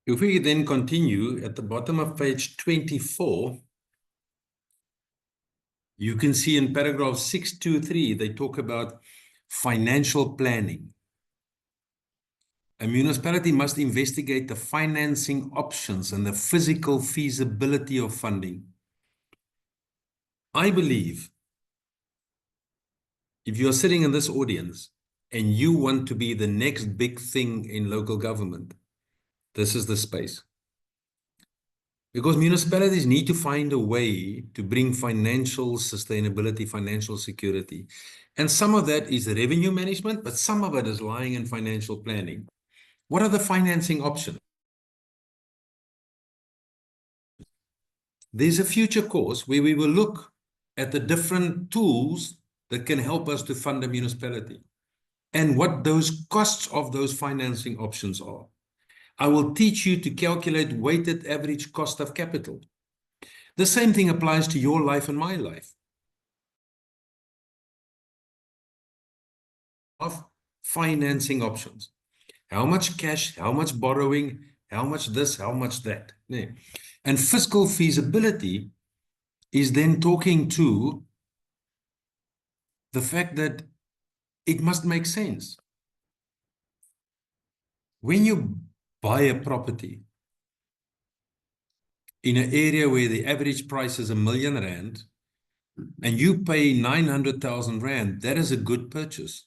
If we then continue at the bottom of page 24, you can see in paragraph 623, they talk about financial planning. A municipality must investigate the financing options and the physical feasibility of funding. I believe if you're sitting in this audience and you want to be the next big thing in local government, this is the space. Because municipalities need to find a way to bring financial sustainability, financial security. And some of that is revenue management, but some of it is lying in financial planning. What are the financing options? There's a future course where we will look at the different tools that can help us to fund a municipality and what those costs of those financing options are. I will teach you to calculate weighted average cost of capital. The same thing applies to your life and my life. Of financing options. How much cash, how much borrowing, how much this, how much that. And fiscal feasibility is then talking to the fact that it must make sense. When you buy a property in an area where the average price is R1 million and you pay 900,000 Rand, that is a good purchase.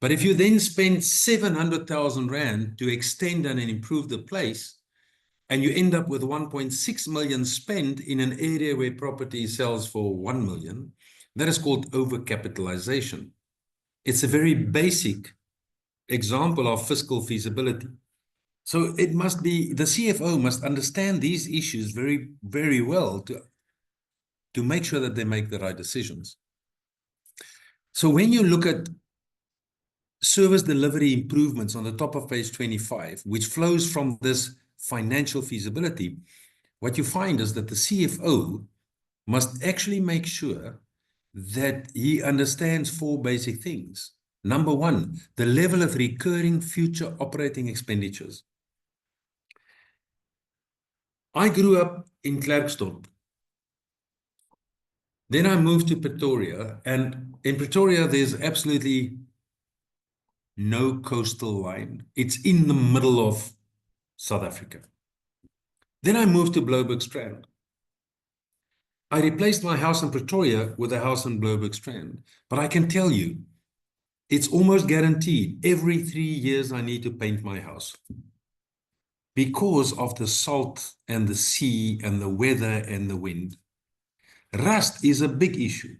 But if you then spend 700,000 Rand to extend and improve the place, and you end up with 1.6 million spent in an area where property sells for 1 million, that is called overcapitalization. It's a very basic example of fiscal feasibility. So it must be, the CFO must understand these issues very, very well to make sure that they make the right decisions. So when you look at service delivery improvements on the top of page 25, which flows from this financial feasibility, what you find is that the CFO must actually make sure that he understands 4 basic things. Number 1, the level of recurring future operating expenditures. I grew up in Klerksdorp. Then I moved to Pretoria, and in Pretoria, there's absolutely no coastal line. It's in the middle of South Africa. Then I moved to Bloubergstrand. I replaced my house in Pretoria with a house in Bloubergstrand. But I can tell you, it's almost guaranteed every 3 years I need to paint my house because of the salt and the sea and the weather and the wind. Rust is a big issue.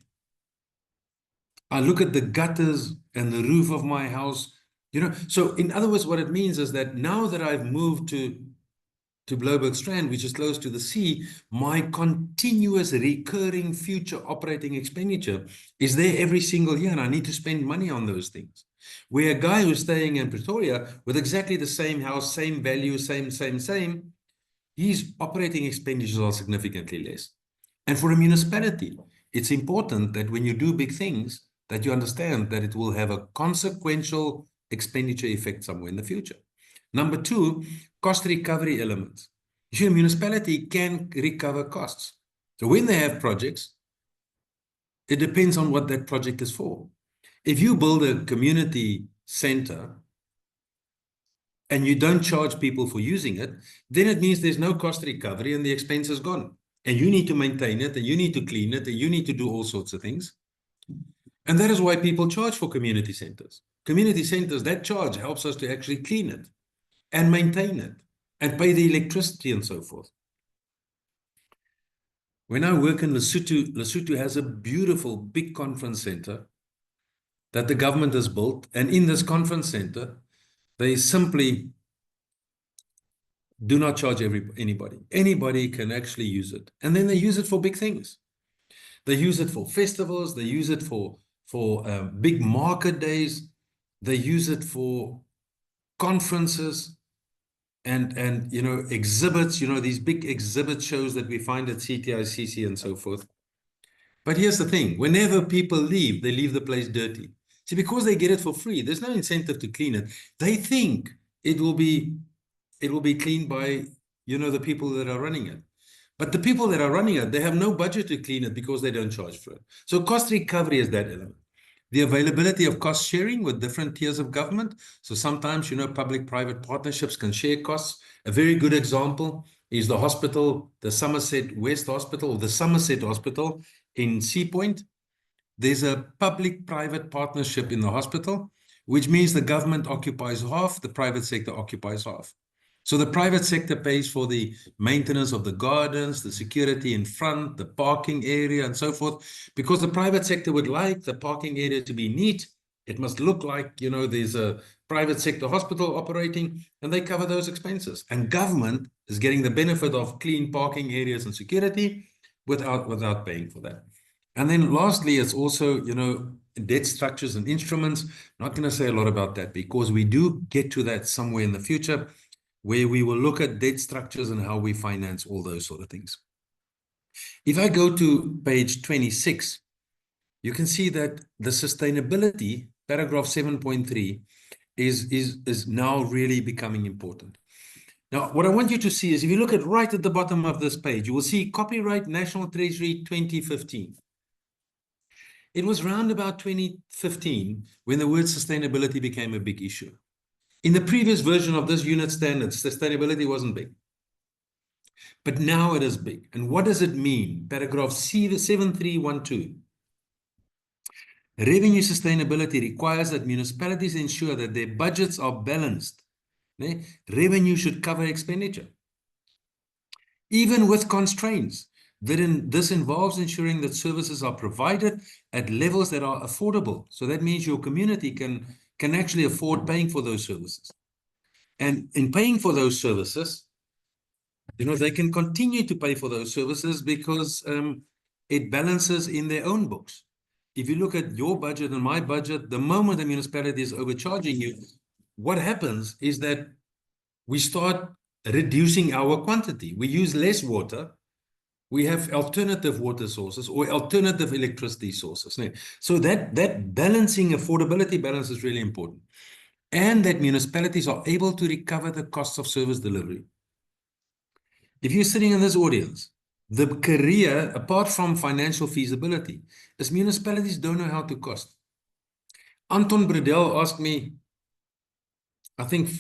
I look at the gutters and the roof of my house, so in other words, what it means is that now that I've moved to Bloubergstrand, which is close to the sea, my continuous recurring future operating expenditure is there every single year, and I need to spend money on those things. Where a guy who's staying in Pretoria with exactly the same house, same value, same, his operating expenditures are significantly less. And for a municipality, it's important that when you do big things, that you understand that it will have a consequential expenditure effect somewhere in the future. Number 2, cost recovery elements. You see, a municipality can recover costs. So when they have projects, it depends on what that project is for. If you build a community center and you don't charge people for using it, then it means there's no cost recovery and the expense is gone. And you need to maintain it, and you need to clean it, and you need to do all sorts of things. And that is why people charge for community centers. Community centers, that charge helps us to actually clean it and maintain it and pay the electricity and so forth. When I work in Lesotho has a beautiful big conference center that the government has built. And in this conference center, they simply do not charge anybody. Anybody can actually use it. And then they use it for big things. They use it for festivals. They use it for big market days. They use it for conferences and exhibits, these big exhibit shows that we find at CTICC and so forth. But here's the thing. Whenever people leave, they leave the place dirty. See, because they get it for free, there's no incentive to clean it. They think it will be it will be cleaned by, the people that are running it. But the people that are running it, they have no budget to clean it because they don't charge for it. So cost recovery is that element. The availability of cost sharing with different tiers of government. So sometimes, public-private partnerships can share costs. A very good example is the hospital, the Somerset West Hospital, or the Somerset Hospital in Sea Point. There's a public-private partnership in the hospital, which means the government occupies half, the private sector occupies half. So the private sector pays for the maintenance of the gardens, the security in front, the parking area, and so forth, because the private sector would like the parking area to be neat. It must look like, there's a private sector hospital operating, and they cover those expenses. And government is getting the benefit of clean parking areas and security without paying for that. And then lastly, it's also, debt structures and instruments. Not going to say a lot about that because we do get to that somewhere in the future, where we will look at debt structures and how we finance all those sort of things. If I go to page 26, you can see that the sustainability, paragraph 7.3, is now really becoming important. Now, what I want you to see is, if you look at right at the bottom of this page, you will see Copyright National Treasury 2015. It was around about 2015 when the word sustainability became a big issue. In the previous version of this unit standard, sustainability wasn't big. But now it is big. And what does it mean? Paragraph 7312. Revenue sustainability requires that municipalities ensure that their budgets are balanced. Revenue should cover expenditure, even with constraints. This involves ensuring that services are provided at levels that are affordable. So that means your community can actually afford paying for those services. And in paying for those services, they can continue to pay for those services because it balances in their own books. If you look at your budget and my budget, the moment the municipality is overcharging you, what happens is that we start reducing our quantity. We use less water. We have alternative water sources or alternative electricity sources. So that balancing, affordability balance, is really important. And that municipalities are able to recover the cost of service delivery. If you're sitting in this audience, the career, apart from financial feasibility, is municipalities don't know how to cost. Anton Bredel asked me, I think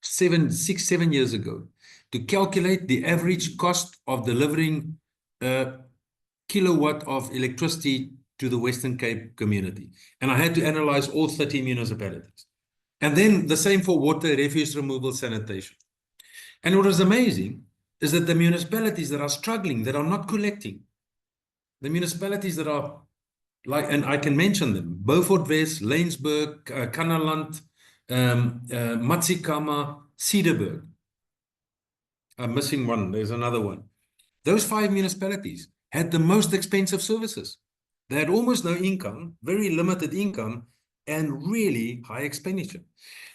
7 years ago, to calculate the average cost of delivering a kilowatt of electricity to the Western Cape community. And I had to analyze all 30 municipalities. And then the same for water, refuse removal, sanitation. And what was amazing is that the municipalities that are struggling, that are not collecting, the municipalities that are like, and I can mention them, Beaufort West, Laingsburg, Kannaland, Matsikama, Cedarburg. I'm missing one. There's another one. Those 5 municipalities had the most expensive services. They had almost no income, very limited income, and really high expenditure.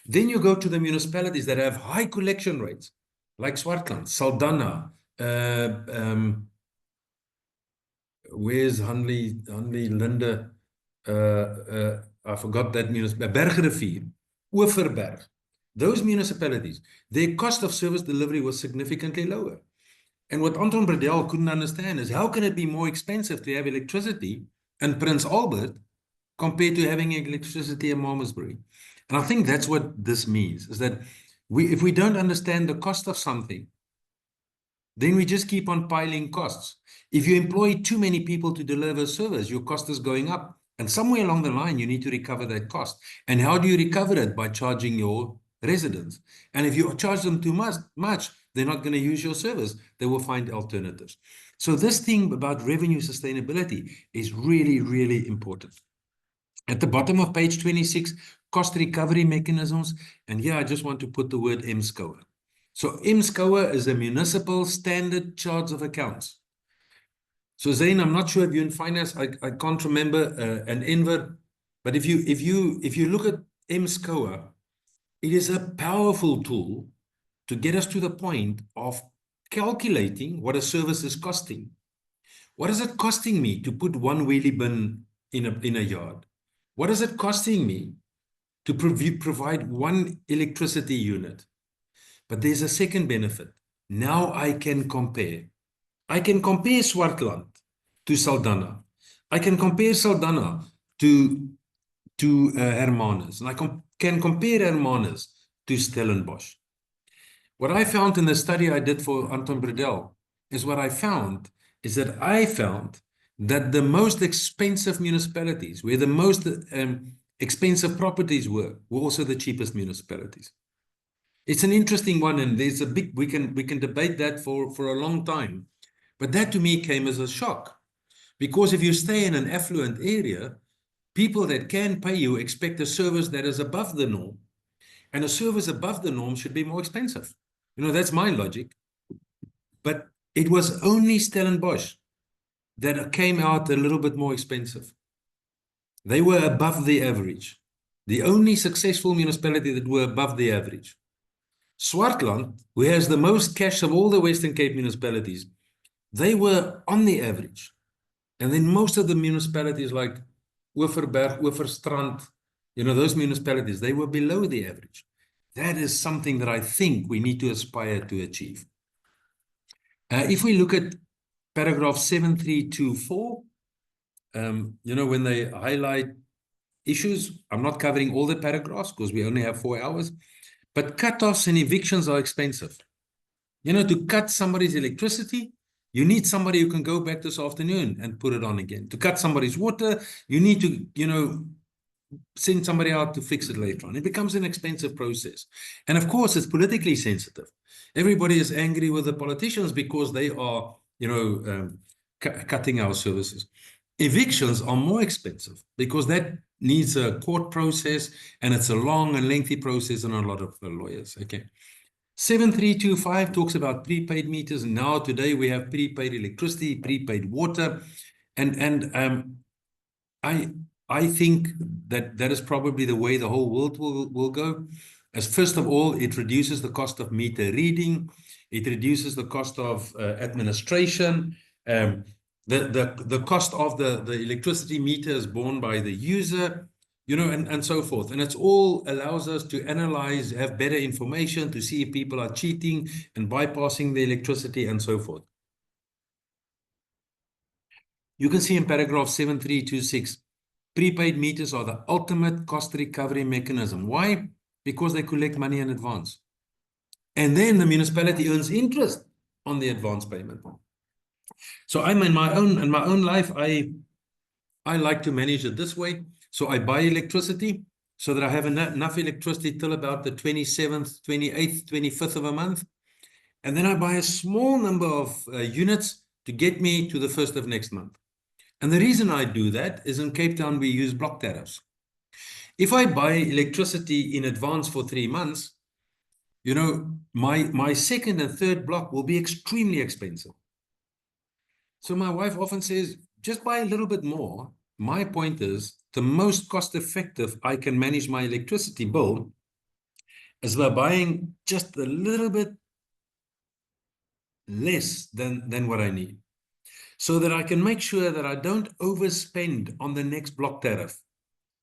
Then you go to the municipalities that have high collection rates, like Swartland, Saldanha, where's Hanley, Linde, I forgot that municipality, Bergrivier, Oeverberg. Those municipalities, their cost of service delivery was significantly lower. And what Anton Bredel couldn't understand is, how can it be more expensive to have electricity in Prince Albert compared to having electricity in Malmesbury? And I think that's what this means, is that if we don't understand the cost of something, then we just keep on piling costs. If you employ too many people to deliver service, your cost is going up. And somewhere along the line, you need to recover that cost. And how do you recover it? By charging your residents. And if you charge them too much, they're not going to use your service. They will find alternatives. So this thing about revenue sustainability is really, really important. At the bottom of page 26, cost recovery mechanisms. And here I just want to put the word MSCOA. So MSCOA is a municipal standard charge of accounts. So Zain, I'm not sure if you're in finance. I can't remember an Enver, but if you look at MSCOA, it is a powerful tool to get us to the point of calculating what a service is costing. What is it costing me to put one wheelie bin in a yard? What is it costing me to provide one electricity unit? But there's a second benefit. Now I can compare. I can compare Swartland to Saldanha. I can compare Saldanha to Hermanus. And I can compare Hermanus to Stellenbosch. What I found in the study I did for Anton Bredell is that I found that the most expensive municipalities, where the most expensive properties were also the cheapest municipalities. It's an interesting one, and there's a big, we can debate that for a long time. But that to me came as a shock, because if you stay in an affluent area, people that can pay you expect a service that is above the norm, and a service above the norm should be more expensive. You know, that's my logic. But it was only Stellenbosch that came out a little bit more expensive. They were above the average. The only successful municipality that were above the average. Swartland, who has the most cash of all the Western Cape municipalities, they were on the average. And then most of the municipalities like Oeverberg, Oeverstrand, you know, those municipalities, they were below the average. That is something that I think we need to aspire to achieve. If we look at paragraph 7324, you know, when they highlight issues, I'm not covering all the paragraphs because we only have 4 hours, but cutoffs and evictions are expensive. You know, to cut somebody's electricity, you need somebody who can go back this afternoon and put it on again. To cut somebody's water, you need to, you know, send somebody out to fix it later on. It becomes an expensive process. And of course, it's politically sensitive. Everybody is angry with the politicians because they are, you know, cutting our services. Evictions are more expensive because that needs a court process, and it's a long and lengthy process and a lot of lawyers. Okay. 7325 talks about prepaid meters. And now today we have prepaid electricity, prepaid water. And I think that is probably the way the whole world will go. As first of all, it reduces the cost of meter reading. It reduces the cost of administration. The cost of the electricity meter is borne by the user, you know, and so forth. And it's all allows us to analyze, have better information, to see if people are cheating and bypassing the electricity and so forth. You can see in paragraph 7326, prepaid meters are the ultimate cost recovery mechanism. Why? Because they collect money in advance. And then the municipality earns interest on the advance payment. So I'm in my own life, I like to manage it this way. So I buy electricity so that I have enough electricity till about the 27th, 28th, 25th of a month. And then I buy a small number of units to get me to the 1st of next month. And the reason I do that is in Cape Town, we use block tariffs. If I buy electricity in advance for 3 months, you know, my second and third block will be extremely expensive. So my wife often says, just buy a little bit more. My point is, the most cost effective I can manage my electricity bill is by buying just a little bit less than what I need, so that I can make sure that I don't overspend on the next block tariff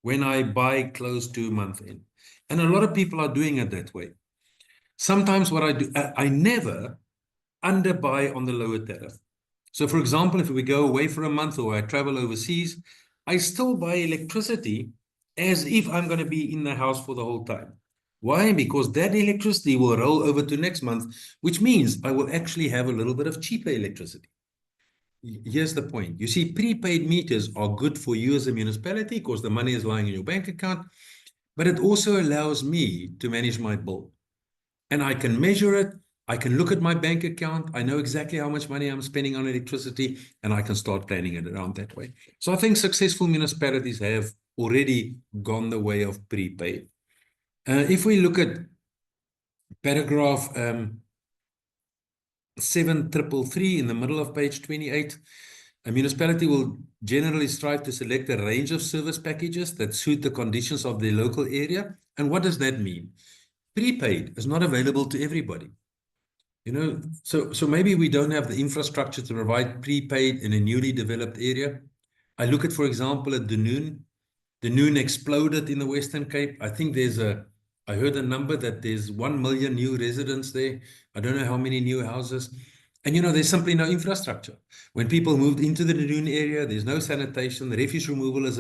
when I buy close to month end. And a lot of people are doing it that way. Sometimes what I do, I never underbuy on the lower tariff. So for example, if we go away for a month or I travel overseas, I still buy electricity as if I'm going to be in the house for the whole time. Why? Because that electricity will roll over to next month, which means I will actually have a little bit of cheaper electricity. Here's the point. You see, prepaid meters are good for you as a municipality because the money is lying in your bank account, but it also allows me to manage my bill. And I can measure it. I can look at my bank account. I know exactly how much money I'm spending on electricity, and I can start planning it around that way. So I think successful municipalities have already gone the way of prepaid. If we look at paragraph 7333 in the middle of page 28, a municipality will generally strive to select a range of service packages that suit the conditions of the local area. And what does that mean? Prepaid is not available to everybody. You know, so maybe we don't have the infrastructure to provide prepaid in a newly developed area. I look at, for example, at Dunoon. Dunoon exploded in the Western Cape. I think there's a I heard a number that there's 1 million new residents there. I don't know how many new houses. And there's simply no infrastructure. When people moved into the dune area, there's no sanitation. The refuse removal is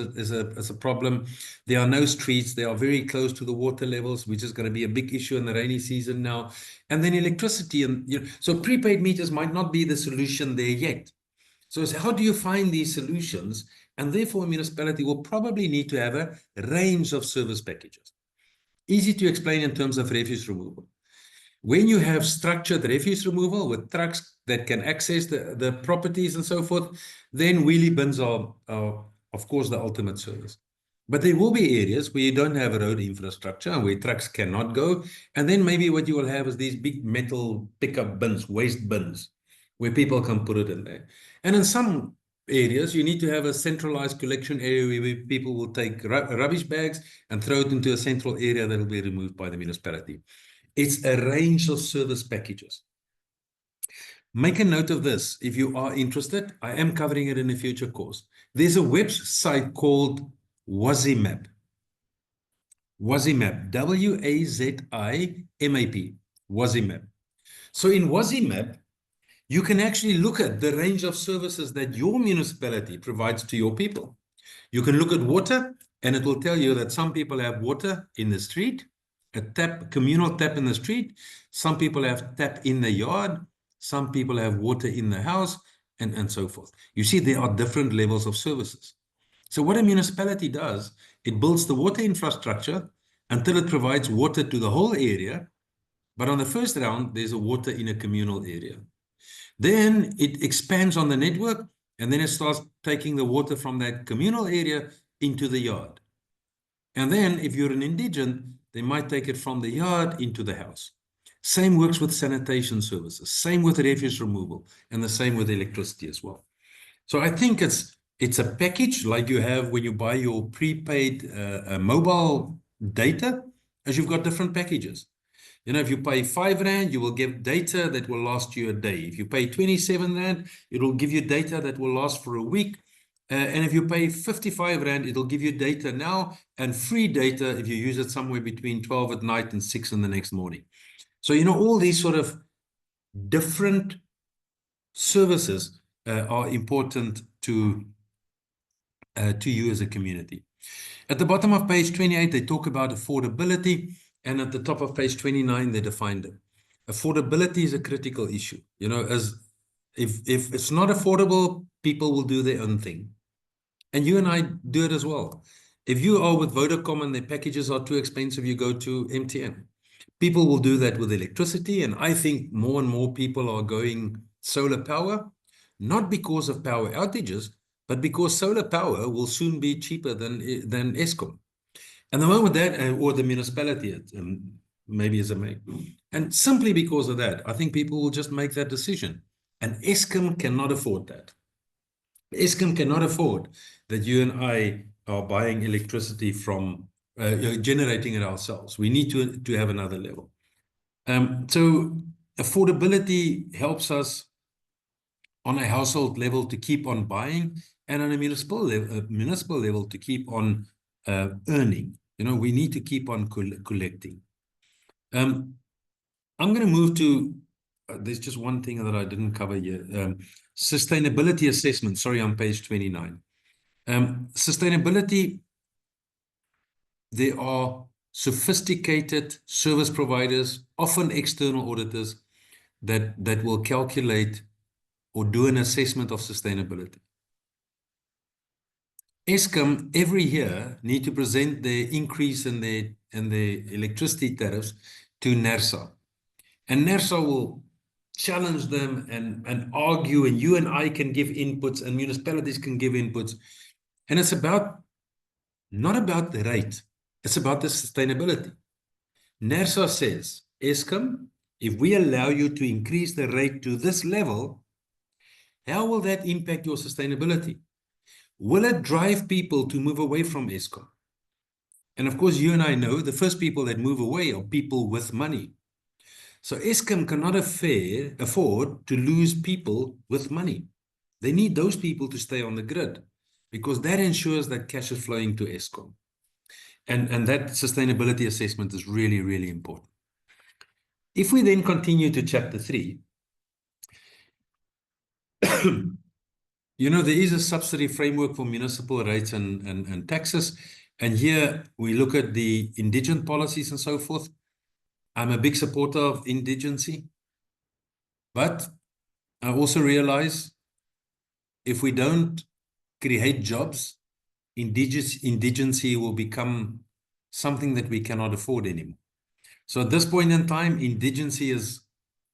a problem. There are no streets. They are very close to the water levels, which is going to be a big issue in the rainy season now. And then electricity. And so prepaid meters might not be the solution there yet. So how do you find these solutions? And therefore, a municipality will probably need to have a range of service packages. Easy to explain in terms of refuse removal. When you have structured refuse removal with trucks that can access the properties and so forth, then wheelie bins are, of course, the ultimate service. But there will be areas where you don't have a road infrastructure, where trucks cannot go. And then maybe what you will have is these big metal pickup bins, waste bins, where people can put it in there. And in some areas, you need to have a centralized collection area where people will take rubbish bags and throw it into a central area that will be removed by the municipality. It's a range of service packages. Make a note of this if you are interested. I am covering it in a future course. There's a website called WAZIMAP. WAZIMAP, W-A-Z-I-M-A-P, WAZIMAP. So in WAZIMAP, you can actually look at the range of services that your municipality provides to your people. You can look at water, and it will tell you that some people have water in the street, a communal tap in the street. Some people have tap in the yard. Some people have water in the house, and so forth. You see, there are different levels of services. So what a municipality does, it builds the water infrastructure until it provides water to the whole area. But on the first round, there's a water in a communal area. Then it expands on the network, and then it starts taking the water from that communal area into the yard. And then if you're an indigent, they might take it from the yard into the house. Same works with sanitation services, same with refuse removal, and the same with electricity as well. So I think it's a package like you have when you buy your prepaid mobile data, as you've got different packages. If you pay 5 Rand, you will get data that will last you a day. If you pay 27 Rand, it will give you data that will last for a week. And if you pay 55 Rand, it'll give you data now and free data if you use it somewhere between 12 at night and 6 in the next morning. So, all these sort of different services are important to you as a community. At the bottom of page 28, they talk about affordability. And at the top of page 29, they defined it. Affordability is a critical issue. As if it's not affordable, people will do their own thing. And you and I do it as well. If you are with Vodacom and their packages are too expensive, you go to MTN. People will do that with electricity. And I think more and more people are going solar power, not because of power outages, but because solar power will soon be cheaper than Eskom. And the moment that, or the municipality, maybe as a mayor, and simply because of that, I think people will just make that decision. And Eskom cannot afford that. Eskom cannot afford that you and I are buying electricity from generating it ourselves. We need to have another level. So affordability helps us on a household level to keep on buying, and on a municipal level to keep on earning. We need to keep on collecting. I'm going to move to, there's just one thing that I didn't cover here. Sustainability assessment. Sorry, on page 29. Sustainability, there are sophisticated service providers, often external auditors, that will calculate or do an assessment of sustainability. Eskom every year need to present the increase in the electricity tariffs to NERSA. And NERSA will challenge them and argue, and you and I can give inputs, and municipalities can give inputs. And it's not about the rate, it's about the sustainability. NERSA says, Eskom, if we allow you to increase the rate to this level, how will that impact your sustainability? Will it drive people to move away from Eskom? And of course, you and I know the first people that move away are people with money. So Eskom cannot afford to lose people with money. They need those people to stay on the grid, because that ensures that cash is flowing to Eskom. And that sustainability assessment is really, really important. If we then continue to chapter 3, there is a subsidy framework for municipal rates and taxes. And here we look at the indigent policies and so forth. I'm a big supporter of indigency, but I also realize if we don't create jobs, indigency will become something that we cannot afford anymore. So at this point in time, indigency is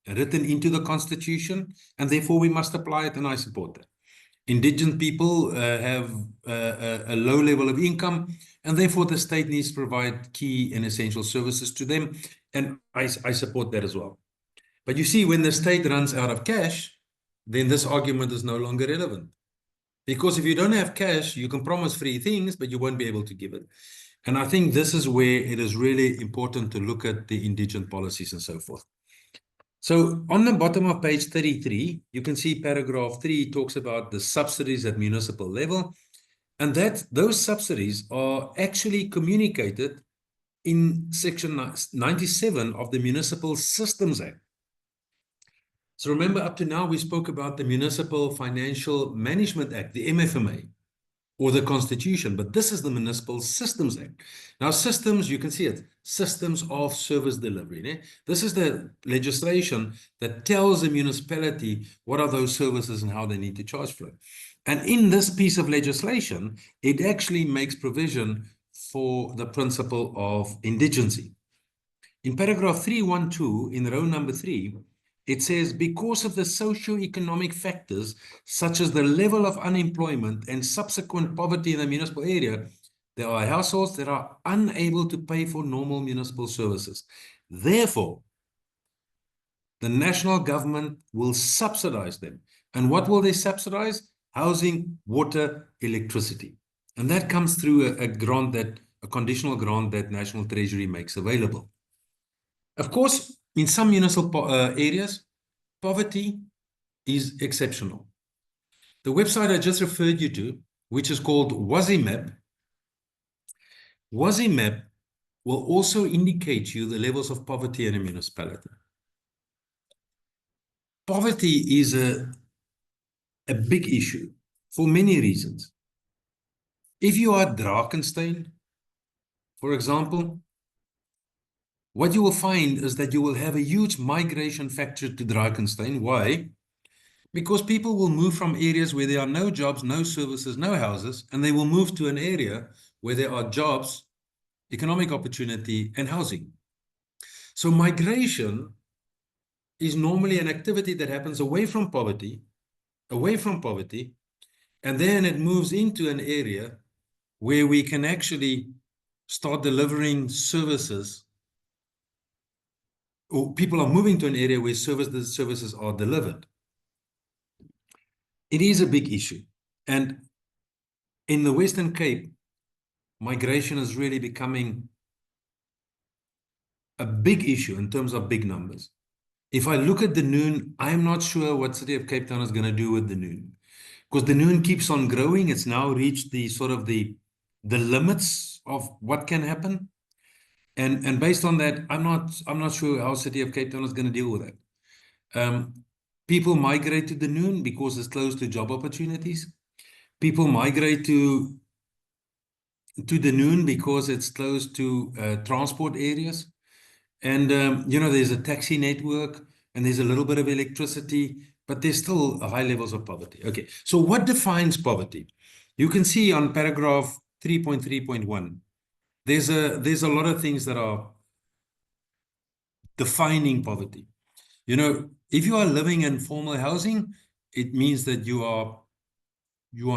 written into the Constitution, and therefore we must apply it, and I support that. Indigenous people have a low level of income, and therefore the state needs to provide key and essential services to them, and I support that as well. But you see, when the state runs out of cash, then this argument is no longer relevant. Because if you don't have cash, you can promise free things, but you won't be able to give it. And I think this is where it is really important to look at the indigent policies and so forth. So on the bottom of page 33, you can see paragraph 3 talks about the subsidies at municipal level, and that those subsidies are actually communicated in section 97 of the Municipal Systems Act. So remember, up to now, we spoke about the Municipal Financial Management Act, the MFMA, or the Constitution, but this is the Municipal Systems Act. Now, systems, you can see it, systems of service delivery. Né? This is the legislation that tells the municipality what are those services and how they need to charge for it. And in this piece of legislation, it actually makes provision for the principle of indigency. In paragraph 312, in row number 3, it says, because of the socio-economic factors, such as the level of unemployment and subsequent poverty in the municipal area, there are households that are unable to pay for normal municipal services. Therefore, the national government will subsidize them. And what will they subsidize? Housing, water, electricity. And that comes through a conditional grant that National Treasury makes available. Of course, in some municipal areas, poverty is exceptional. The website I just referred you to, which is called WASIMAP, WASIMAP will also indicate you the levels of poverty in a municipality. Poverty is a big issue for many reasons. If you are Drakenstein, for example, what you will find is that you will have a huge migration factor to Drakenstein. Why? Because people will move from areas where there are no jobs, no services, no houses, and they will move to an area where there are jobs, economic opportunity, and housing. So migration is normally an activity that happens away from poverty, and then it moves into an area where we can actually start delivering services, or people are moving to an area where services are delivered. It is a big issue. And in the Western Cape, migration is really becoming a big issue in terms of big numbers. If I look at Dunoon, I'm not sure what City of Cape Town is going to do with Dunoon, because Dunoon keeps on growing. It's now reached the sort of the limits of what can happen. And based on that, I'm not sure how City of Cape Town is going to deal with it. People migrate to Dunoon because it's close to job opportunities. People migrate to Dunoon because it's close to transport areas. And, there's a taxi network and there's a little bit of electricity, but there's still high levels of poverty. Okay, so what defines poverty? You can see on paragraph 3.3.1, there's a lot of things that are defining poverty. If you are living in formal housing, it means that you are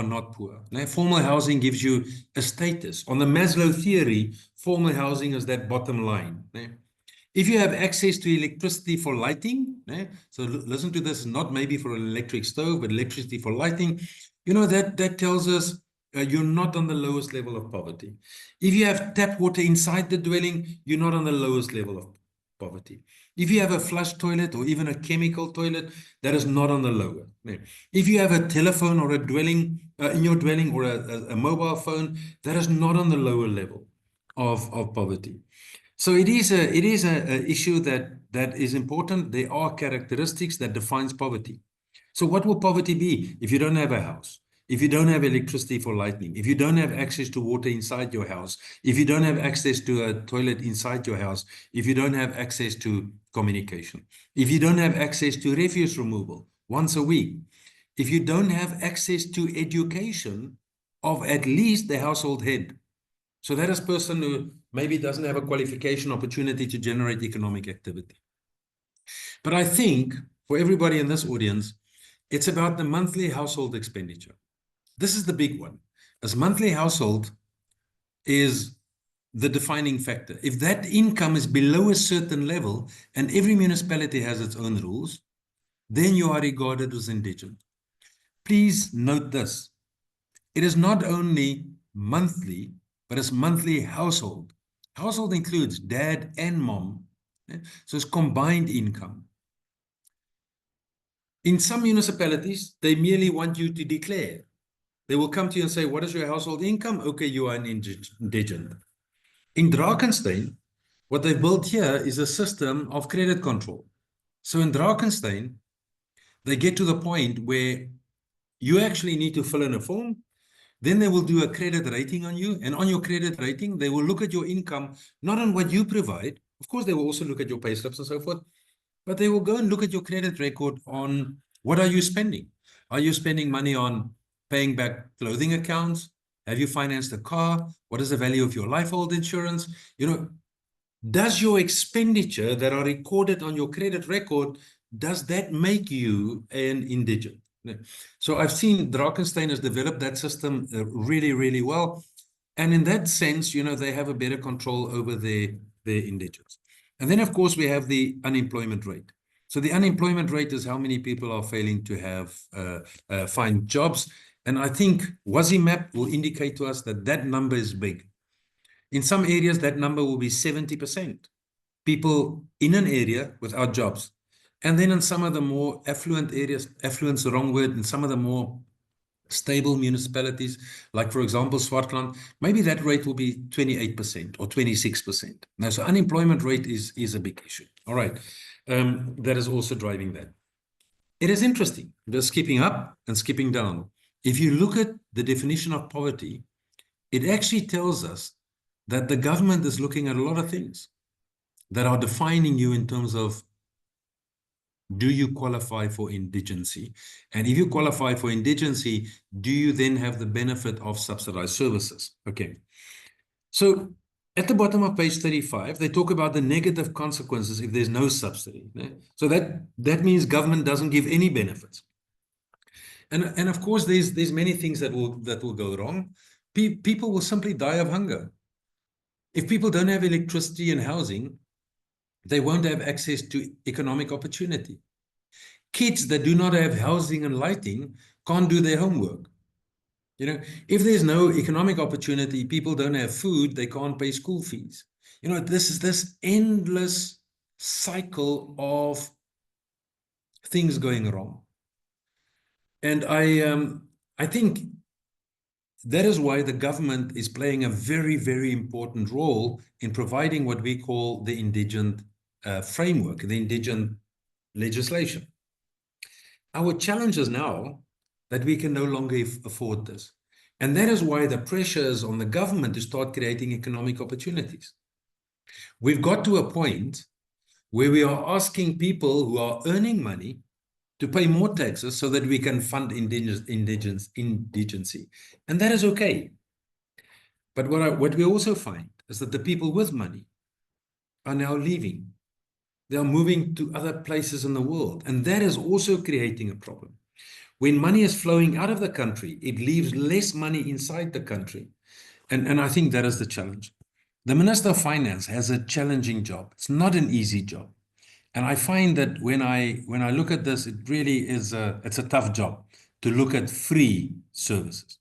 not poor. Now, formal housing gives you a status. On the Maslow theory, formal housing is that bottom line. If you have access to electricity for lighting, so listen to this, not maybe for an electric stove, but electricity for lighting, that tells us you're not on the lowest level of poverty. If you have tap water inside the dwelling, you're not on the lowest level of poverty. If you have a flush toilet or even a chemical toilet, that is not on the lower. If you have a telephone or a dwelling in your dwelling, or a mobile phone, that is not on the lower level. of poverty. So it is a issue that is important. There are characteristics that defines poverty. So what will poverty be if you don't have a house? If you don't have electricity for lighting, if you don't have access to water inside your house, if you don't have access to a toilet inside your house, if you don't have access to communication, if you don't have access to refuse removal once a week, if you don't have access to education of at least the household head. So that is a person who maybe doesn't have a qualification opportunity to generate economic activity. But I think for everybody in this audience, it's about the monthly household expenditure. This is the big one, as monthly household is the defining factor. If that income is below a certain level, and every municipality has its own rules, then you are regarded as indigent. Please note this. It is not only monthly, but it's monthly household. Household includes dad and mom. So it's combined income. In some municipalities, they merely want you to declare. They will come to you and say, what is your household income? Okay, you are an indigent. In Drakenstein, what they've built here is a system of credit control. So in Drakenstein, they get to the point where you actually need to fill in a form. Then they will do a credit rating on you. And on your credit rating, they will look at your income, not on what you provide. Of course, they will also look at your pay slips and so forth. But they will go and look at your credit record on what are you spending? Are you spending money on paying back clothing accounts? Have you financed a car? What is the value of your lifehold insurance? You know, does your expenditure that are recorded on your credit record, does that make you an indigent? So I've seen Drakenstein has developed that system really, really well. And in that sense, you know, they have a better control over their indigents. And then, of course, we have the unemployment rate. So the unemployment rate is how many people are failing to have find jobs. And I think WASIMAP will indicate to us that that number is big. In some areas, that number will be 70%. People in an area without jobs. And then in some of the more affluent areas, affluent's the wrong word, in some of the more stable municipalities, like for example, Swartland, maybe that rate will be 28% or 26%. Now, so unemployment rate is a big issue. All right. That is also driving that. It is interesting, just skipping up and skipping down. If you look at the definition of poverty, it actually tells us that the government is looking at a lot of things that are defining you in terms of, do you qualify for indigency? And if you qualify for indigency, do you then have the benefit of subsidized services? Okay. So at the bottom of page 35, they talk about the negative consequences if there's no subsidy. So that means government doesn't give any benefits. And of course, there's many things that will go wrong. People will simply die of hunger. If people don't have electricity and housing, they won't have access to economic opportunity. Kids that do not have housing and lighting can't do their homework. You know, if there's no economic opportunity, people don't have food, they can't pay school fees. You know, this is this endless cycle of things going wrong. And I think that is why the government is playing a very, very important role in providing what we call the indigent framework, the indigent legislation. Our challenge is now that we can no longer afford this. And that is why the pressure is on the government to start creating economic opportunities. We've got to a point where we are asking people who are earning money to pay more taxes so that we can fund indigency. And that is okay. But what we also find is that the people with money are now leaving. They are moving to other places in the world. And that is also creating a problem. When money is flowing out of the country, it leaves less money inside the country. And I think that is the challenge. The Minister of Finance has a challenging job. It's not an easy job. And I find that when I look at this, it really is it's a tough job to look at free services.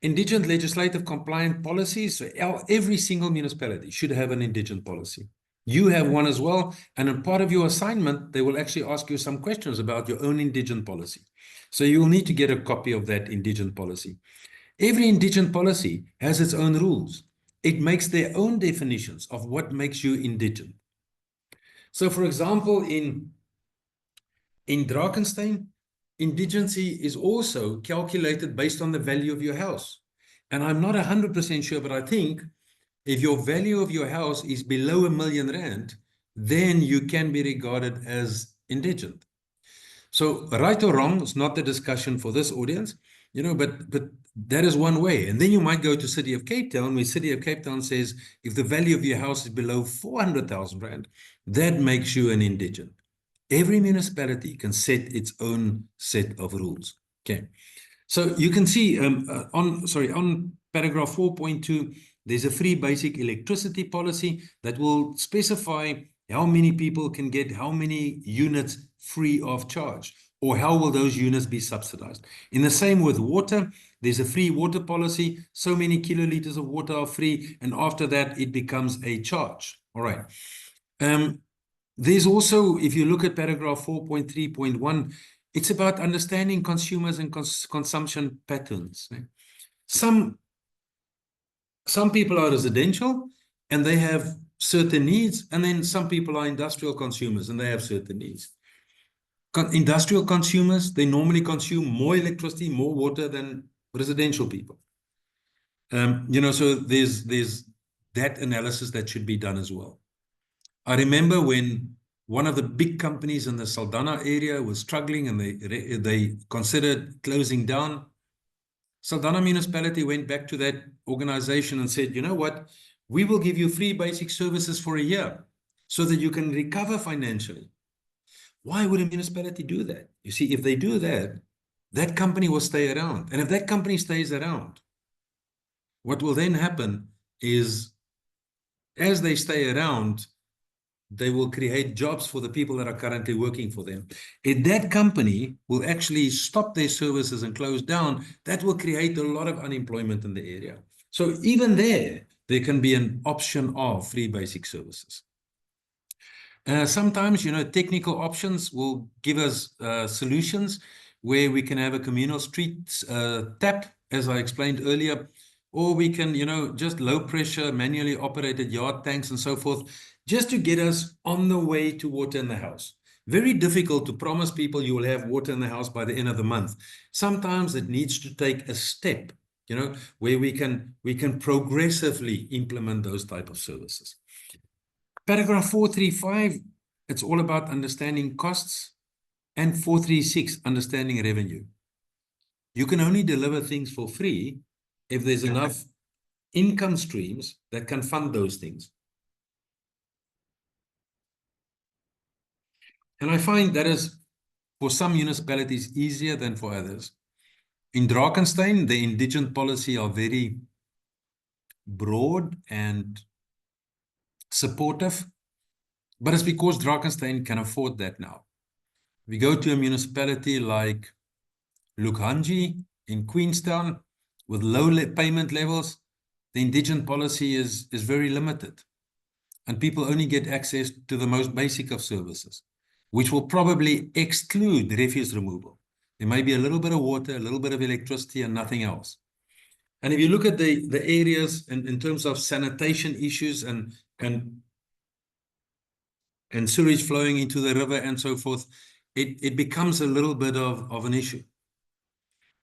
Indigent legislative compliant policies. So every single municipality should have an indigent policy. You have one as well. And in part of your assignment, they will actually ask you some questions about your own indigent policy. So you will need to get a copy of that indigent policy. Every indigent policy has its own rules. it makes their own definitions of what makes you indigent. So, for example, in Drakenstein, indigency is also calculated based on the value of your house. And I'm not 100% sure, but I think if your value of your house is below R1 million, then you can be regarded as indigent. So right or wrong is not the discussion for this audience, but that is one way. And then you might go to City of Cape Town, where City of Cape Town says if the value of your house is below 400,000 Rand, that makes you an indigent. Every municipality can set its own set of rules. Okay. So you can see on paragraph 4.2, there's a free basic electricity policy that will specify how many people can get how many units free of charge, or how will those units be subsidized. In the same with water, there's a free water policy. So many kiloliters of water are free, and after that, it becomes a charge. All right. There's also, if you look at paragraph 4.3.1, it's about understanding consumers and consumption patterns. Some people are residential and they have certain needs, and then some people are industrial consumers and they have certain needs. Industrial consumers, they normally consume more electricity, more water than residential people. So there's that analysis that should be done as well. I remember when one of the big companies in the Saldanha area was struggling and they considered closing down. Saldanha municipality went back to that organization and said, you know what, we will give you free basic services for a year so that you can recover financially. Why would a municipality do that? You see, if they do that, that company will stay around. And if that company stays around, what will then happen is, as they stay around, they will create jobs for the people that are currently working for them. If that company will actually stop their services and close down, that will create a lot of unemployment in the area. So even there can be an option of free basic services. Sometimes, technical options will give us solutions where we can have a communal street tap, as I explained earlier, or we can, just low pressure, manually operated yard tanks and so forth, just to get us on the way to water in the house. Very difficult to promise people you will have water in the house by the end of the month. Sometimes it needs to take a step, where we can progressively implement those type of services. Paragraph 435, it's all about understanding costs, and 436, understanding revenue. You can only deliver things for free if there's enough income streams that can fund those things. And I find that is, for some municipalities, easier than for others. In Drakenstein, the indigent policy are very broad and supportive, but it's because Drakenstein can afford that now. We go to a municipality like Lukhanji in Queenstown with low payment levels, the indigent policy is very limited, and people only get access to the most basic of services, which will probably exclude refuse removal. There may be a little bit of water, a little bit of electricity, and nothing else. And if you look at the areas in terms of sanitation issues and sewage flowing into the river and so forth, it becomes a little bit of an issue.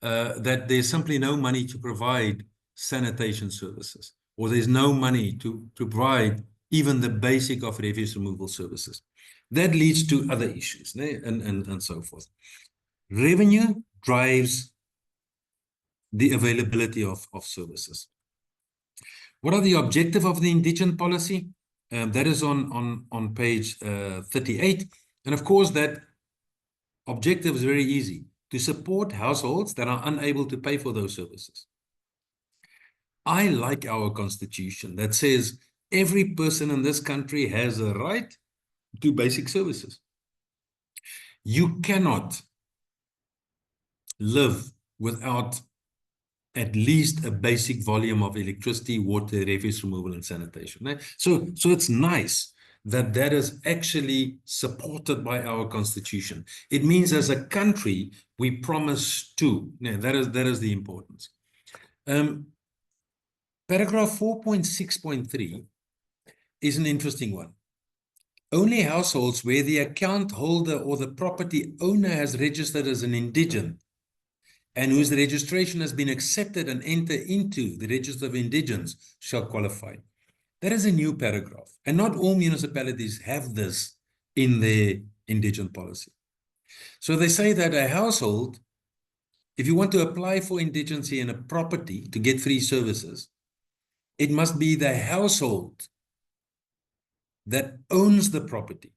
That there's simply no money to provide sanitation services, or there's no money to provide even the basic of refuse removal services. That leads to other issues, and so forth. Revenue drives the availability of services. What are the objectives of the indigent policy? That is on page 38. And of course, that objective is very easy: to support households that are unable to pay for those services. I like our constitution that says every person in this country has a right to basic services. You cannot live without at least a basic volume of electricity, water, refuse removal, and sanitation. So it's nice that is actually supported by our constitution. It means as a country, we promise to. That is the importance. Paragraph 4.6.3 is an interesting one. Only households where the account holder or the property owner has registered as an indigent and whose registration has been accepted and entered into the register of indigents shall qualify. That is a new paragraph. And not all municipalities have this in their indigent policy. So they say that a household, if you want to apply for indigency in a property to get free services, it must be the household that owns the property.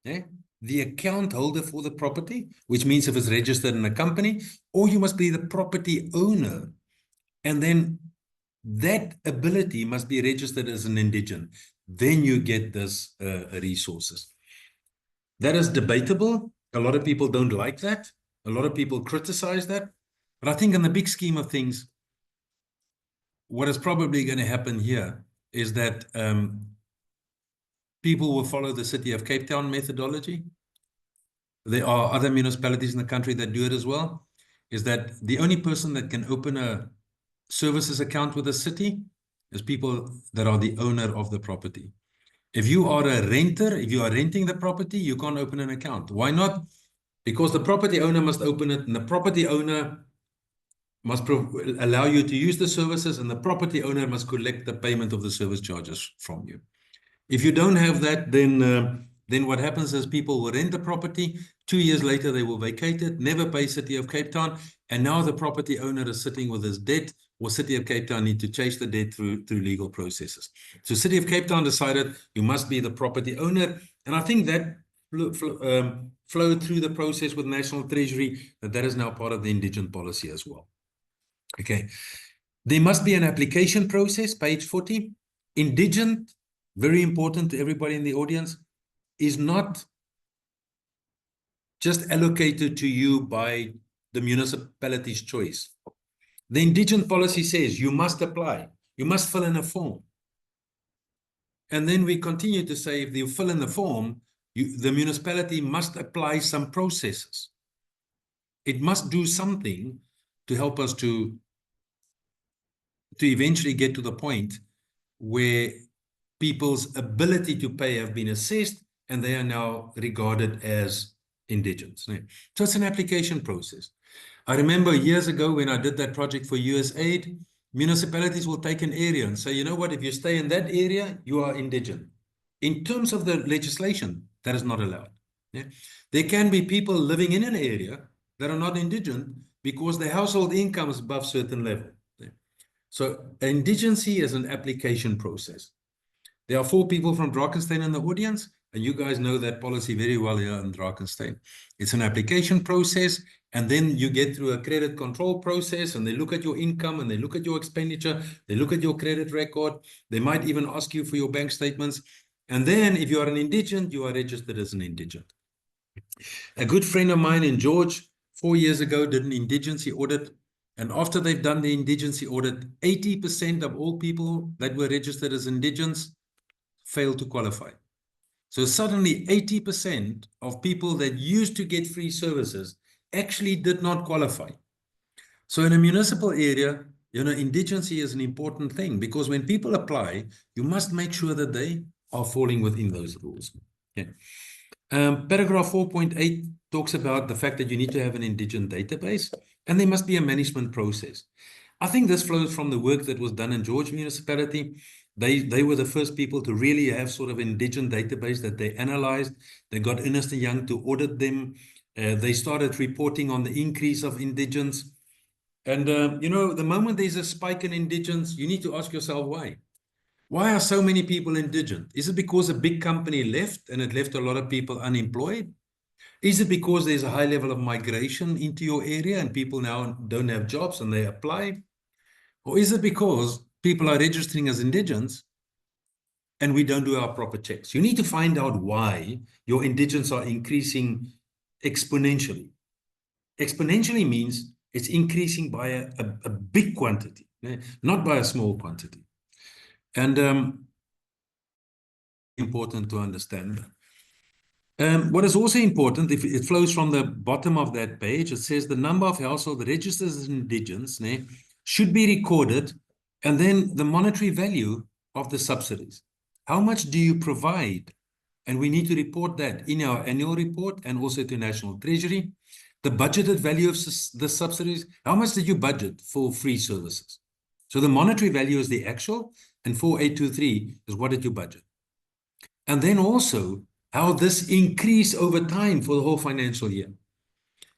Yeah? The account holder for the property, which means if it's registered in a company, or you must be the property owner. And then that ability must be registered as an indigent. Then you get this resources. That is debatable. A lot of people don't like that. A lot of people criticize that. But I think in the big scheme of things, what is probably going to happen here is that people will follow the City of Cape Town methodology. There are other municipalities in the country that do it as well. Is that the only person that can open a services account with the city is people that are the owner of the property. If you are a renter, if you are renting the property, you can't open an account. Why not? Because the property owner must open it, and the property owner must allow you to use the services, and the property owner must collect the payment of the service charges from you. If you don't have that, then what happens is people will rent the property. 2 years later, they will vacate it, never pay City of Cape Town, and now the property owner is sitting with his debt, or City of Cape Town need to chase the debt through legal processes. So City of Cape Town decided you must be the property owner, and I think that flowed through the process with National Treasury, that is now part of the indigent policy as well. Okay, there must be an application process, page 40. Indigent, very important to everybody in the audience, is not just allocated to you by the municipality's choice. The indigent policy says you must apply, you must fill in a form. And then we continue to say if you fill in the form, the municipality must apply some processes. It must do something to help us to eventually get to the point where people's ability to pay have been assessed and they are now regarded as indigents. So it's an application process. I remember years ago when I did that project for USAID, municipalities will take an area and say, you know what, if you stay in that area, you are indigent. In terms of the legislation, that is not allowed. Yeah? There can be people living in an area that are not indigent because their household income is above a certain level. Yeah? So indigency is an application process. There are 4 people from Drakensberg in the audience, and you guys know that policy very well here in Drakensberg. It's an application process, and then you get through a credit control process, and they look at your income, and they look at your expenditure, they look at your credit record, they might even ask you for your bank statements, and then if you are an indigent, you are registered as an indigent. A good friend of mine in George, 4 years ago, did an indigency audit, and after they've done the indigency audit, 80% of all people that were registered as indigents failed to qualify. So suddenly 80% of people that used to get free services actually did not qualify. So in a municipal area, you know, indigency is an important thing because when people apply, you must make sure that they are falling within those rules. Okay. Paragraph 4.8 talks about the fact that you need to have an indigent database and there must be a management process. I think this flows from the work that was done in George Municipality. They were the first people to really have sort of indigent database that they analyzed. They got Ernst & Young to audit them. They started reporting on the increase of indigents. And, you know, the moment there's a spike in indigents, you need to ask yourself why. Why are so many people indigent? Is it because a big company left and it left a lot of people unemployed? Is it because there's a high level of migration into your area and people now don't have jobs and they apply? Or is it because people are registering as indigents and we don't do our proper checks? You need to find out why your indigents are increasing exponentially. Exponentially means it's increasing by a big quantity, not by a small quantity. And important to understand. What is also important, if it flows from the bottom of that page, it says the number of household registered as indigents should be recorded And then the monetary value of the subsidies. How much do you provide? And we need to report that in our annual report and also to National Treasury. The budgeted value of the subsidies. How much did you budget for free services? So the monetary value is the actual, and 4823 is what did you budget? And then also how this increased over time for the whole financial year.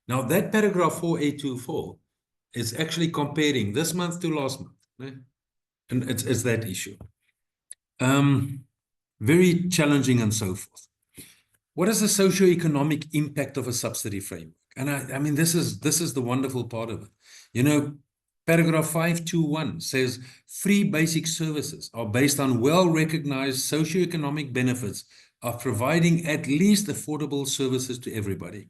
Now that paragraph 4824 is actually comparing this month to last month. Right? And it's that issue. Very challenging and so forth. What is the socio-economic impact of a subsidy framework? And I mean, this is the wonderful part of it. You know, paragraph 521 says free basic services are based on well-recognized socio-economic benefits of providing at least affordable services to everybody.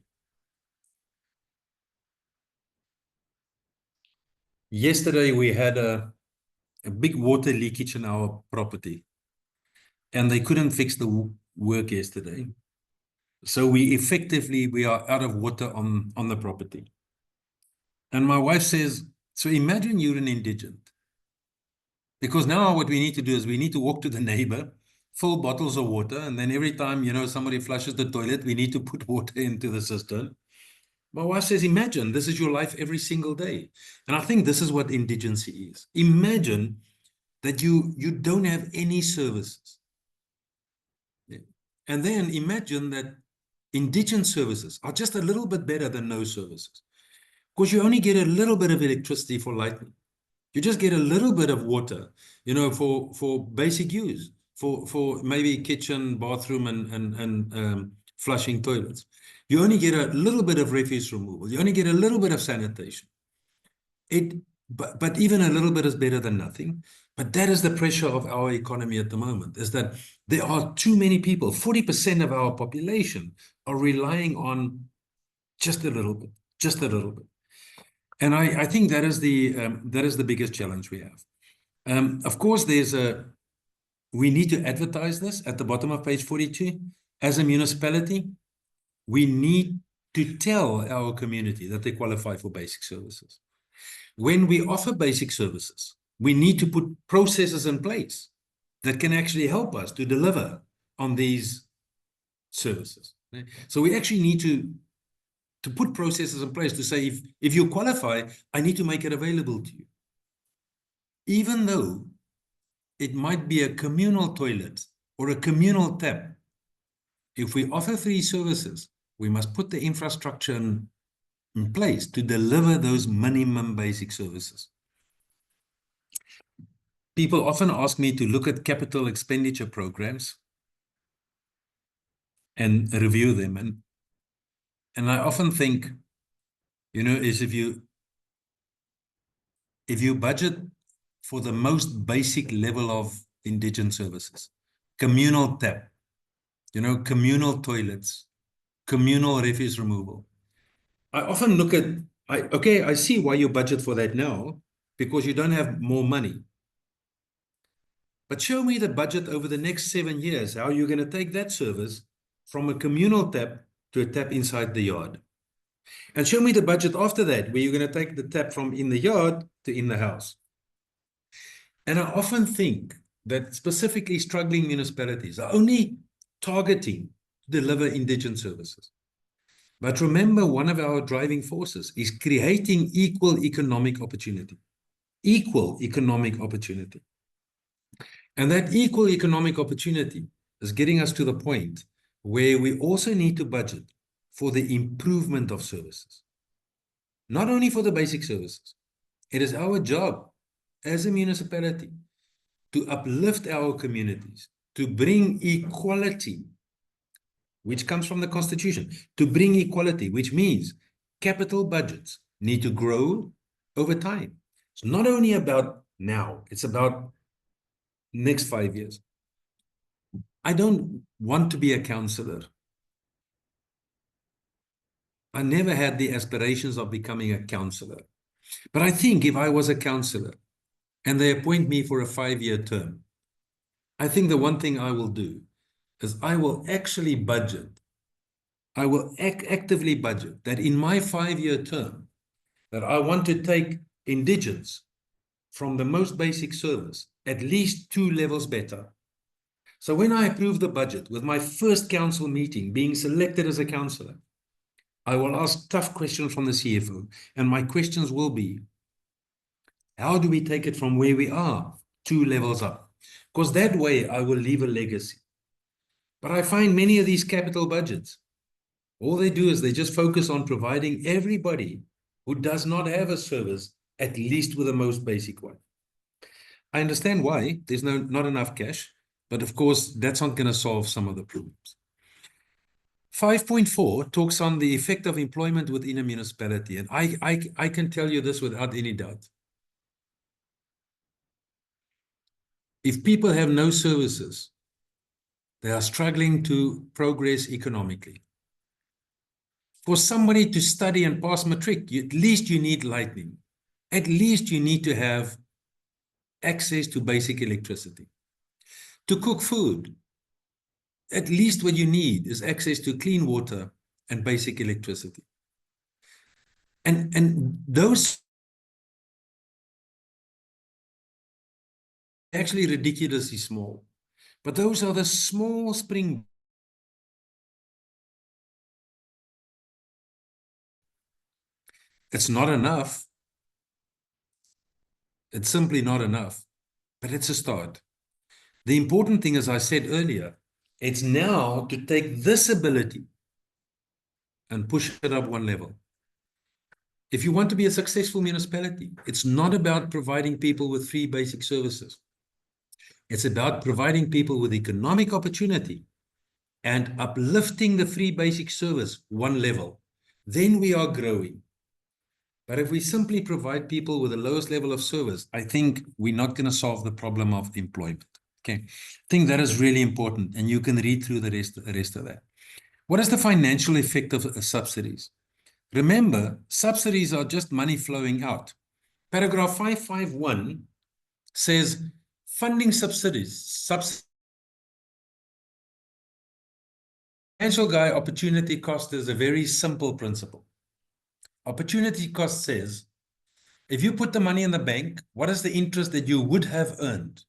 Yesterday, we had a big water leakage in our property, and they couldn't fix the work yesterday. So we are out of water on the property. And my wife says, so imagine you're an indigent. Because now what we need to do is we need to walk to the neighbor, fill bottles of water, and then every time, you know, somebody flushes the toilet, we need to put water into the cistern. My wife says, imagine this is your life every single day. And I think this is what indigency is. Imagine that you don't have any services. Yeah. And then imagine that indigent services are just a little bit better than no services. Because you only get a little bit of electricity for lighting. You just get a little bit of water, you know, for basic use, for maybe kitchen, bathroom, and flushing toilets. You only get a little bit of refuse removal. You only get a little bit of sanitation. But even a little bit is better than nothing. But that is the pressure of our economy at the moment, is that there are too many people. 40% of our population are relying on just a little bit, just a little bit. And I think that is the biggest challenge we have. Of course, we need to advertise this at the bottom of page 42. As a municipality, we need to tell our community that they qualify for basic services. When we offer basic services, we need to put processes in place that can actually help us to deliver on these services. So we actually need to put processes in place to say, if you qualify, I need to make it available to you. Even though it might be a communal toilet or a communal tap, if we offer free services, we must put the infrastructure in place to deliver those minimum basic services. People often ask me to look at capital expenditure programs and review them. And I often think, you know, is if you budget for the most basic level of indigent services, communal tap, you know, communal toilets, communal refuse removal. I often look at, I see why you budget for that now, because you don't have more money. But show me the budget over the next 7 years, how you're going to take that service from a communal tap to a tap inside the yard. And show me the budget after that, where you're going to take the tap from in the yard to in the house. And I often think that specifically struggling municipalities are only targeting to deliver indigent services. But remember, one of our driving forces is creating equal economic opportunity. Equal economic opportunity. And that equal economic opportunity is getting us to the point where we also need to budget for the improvement of services. Not only for the basic services. It is our job as a municipality to uplift our communities, to bring equality, which comes from the Constitution, to bring equality, which means capital budgets need to grow over time. It's not only about now, it's about next 5 years. I don't want to be a councillor. I never had the aspirations of becoming a councillor. But I think if I was a councillor and they appoint me for a 5-year term, I think the one thing I will do is I will actually budget. I will actively budget that in my 5-year term, that I want to take indigents from the most basic service at least 2 levels better. So when I approve the budget with my first council meeting, being selected as a councillor, I will ask tough questions from the CFO, and my questions will be, how do we take it from where we are 2 levels up? Because that way I will leave a legacy. But I find many of these capital budgets, all they do is they just focus on providing everybody who does not have a service, at least with the most basic one. I understand why there's not enough cash, but of course, that's not going to solve some of the problems. 5.4 talks on the effect of employment within a municipality. And I can tell you this without any doubt. If people have no services, they are struggling to progress economically. For somebody to study and pass matric, at least you need lighting. At least you need to have access to basic electricity. To cook food, at least what you need is access to clean water and basic electricity. And those actually ridiculously small, but those are the small spring. It's not enough. It's simply not enough, but it's a start. The important thing, as I said earlier, it's now to take this ability and push it up 1 level. If you want to be a successful municipality, it's not about providing people with free basic services. It's about providing people with economic opportunity and uplifting the free basic service 1 level. Then we are growing. But if we simply provide people with the lowest level of service, I think we're not going to solve the problem of employment. Okay, I think that is really important, and you can read through the rest of that. What is the financial effect of subsidies? Remember, subsidies are just money flowing out. Paragraph 551 says funding subsidies. Financial guy, opportunity cost is a very simple principle. Opportunity cost says, if you put the money in the bank, what is the interest that you would have earned?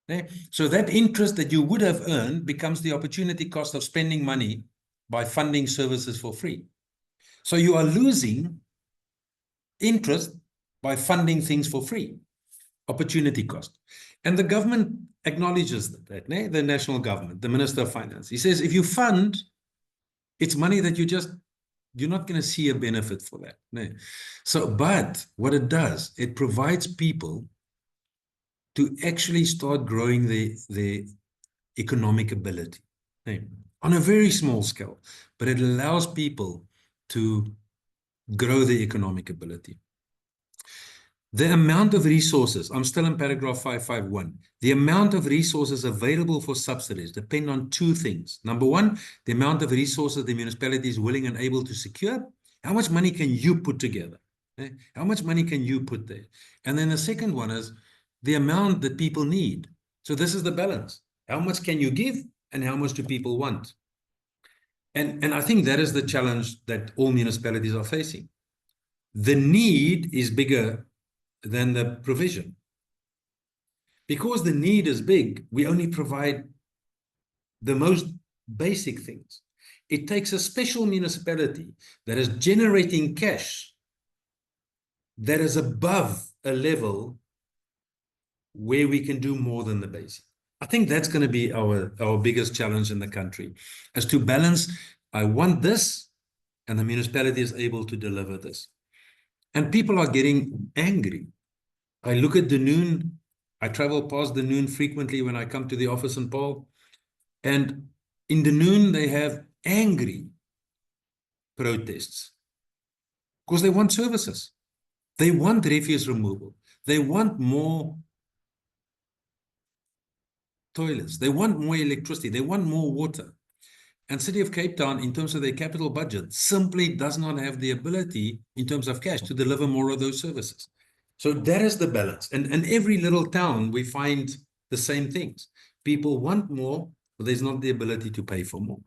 Okay? So that interest that you would have earned becomes the opportunity cost of spending money by funding services for free. So you are losing interest by funding things for free, opportunity cost. And the government acknowledges that, the national government, the Minister of Finance. He says, if you fund, it's money that you're not going to see a benefit for that. So, but what it does, it provides people to actually start growing their economic ability on a very small scale, but it allows people to grow their economic ability. The amount of resources, I'm still in paragraph 551, the amount of resources available for subsidies depend on 2 things. Number 1, the amount of resources the municipality is willing and able to secure. How much money can you put together? How much money can you put there? And then the second one is the amount that people need. So this is the balance. How much can you give and how much do people want? And I think that is the challenge that all municipalities are facing. The need is bigger than the provision. Because the need is big, we only provide the most basic things. It takes a special municipality that is generating cash that is above a level where we can do more than the basic. I think that's going to be our biggest challenge in the country, is to balance, I want this, and the municipality is able to deliver this. And people are getting angry. I look at Dunoon. I travel past Dunoon frequently when I come to the office in Paul. And in Dunoon, they have angry protests because they want services. They want refuse removal. They want more toilets. They want more electricity. They want more water. And City of Cape Town, in terms of their capital budget, simply does not have the ability in terms of cash to deliver more of those services. So that is the balance. And every little town, we find the same things. People want more, but there's not the ability to pay for more.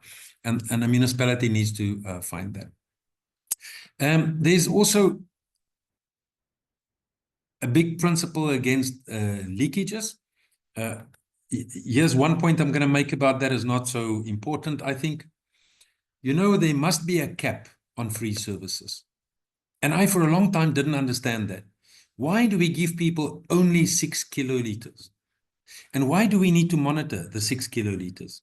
And a municipality needs to find that. There's also a big principle against leakages. Here's one point I'm going to make about that is not so important, I think. You know, there must be a cap on free services. And I, for a long time, didn't understand that. Why do we give people only 6 kiloliters? And why do we need to monitor the 6 kiloliters?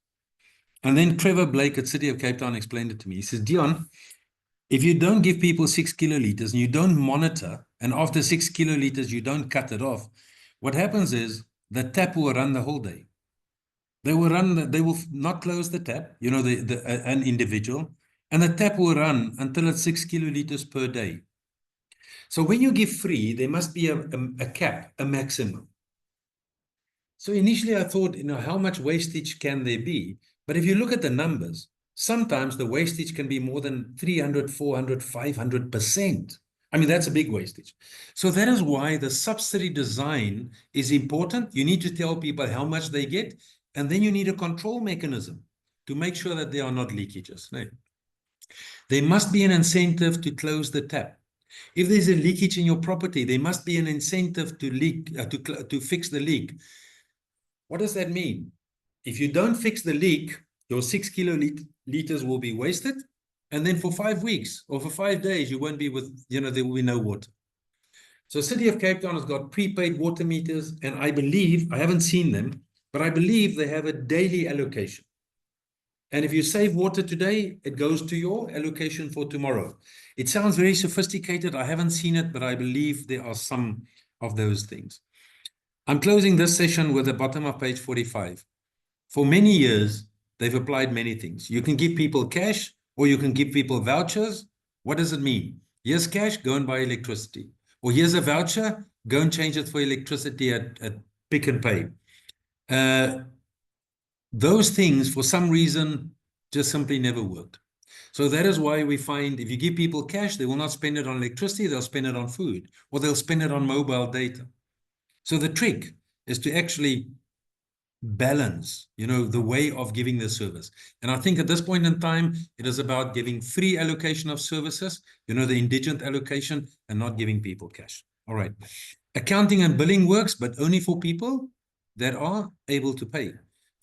And then Trevor Blake at City of Cape Town explained it to me. He says, Dion, if you don't give people 6 kiloliters and you don't monitor, and after 6 kiloliters, you don't cut it off, what happens is the tap will run the whole day. They will run, they will not close the tap, you know, an individual, and the tap will run until it's 6 kiloliters per day. So when you give free, there must be a cap, a maximum. So initially I thought, you know, how much wastage can there be? But if you look at the numbers, sometimes the wastage can be more than 300, 400, 500%. I mean, that's a big wastage. So that is why the subsidy design is important. You need to tell people how much they get, and then you need a control mechanism to make sure that there are not leakages. No. There must be an incentive to close the tap. If there's a leakage in your property, there must be an incentive to to fix the leak. What does that mean? If you don't fix the leak, your 6 kiloliters will be wasted. And then for 5 weeks or for 5 days, you won't be with, you know, there will be no water. So City of Cape Town has got prepaid water meters. And I believe, I haven't seen them, but I believe they have a daily allocation. And if you save water today, it goes to your allocation for tomorrow. It sounds very sophisticated. I haven't seen it, but I believe there are some of those things. I'm closing this session with the bottom of page 45. For many years, they've applied many things. You can give people cash or you can give people vouchers. What does it mean? Here's cash, go and buy electricity. Or here's a voucher, go and change it for electricity at Pick n Pay. Those things, for some reason, just simply never worked. So that is why we find if you give people cash, they will not spend it on electricity, they'll spend it on food, or they'll spend it on mobile data. So the trick is to actually balance, you know, the way of giving the service. And I think at this point in time, it is about giving free allocation of services, you know, the indigent allocation, and not giving people cash. All right. Accounting and billing works, but only for people that are able to pay.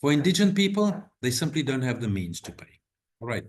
For indigent people, they simply don't have the means to pay. All right.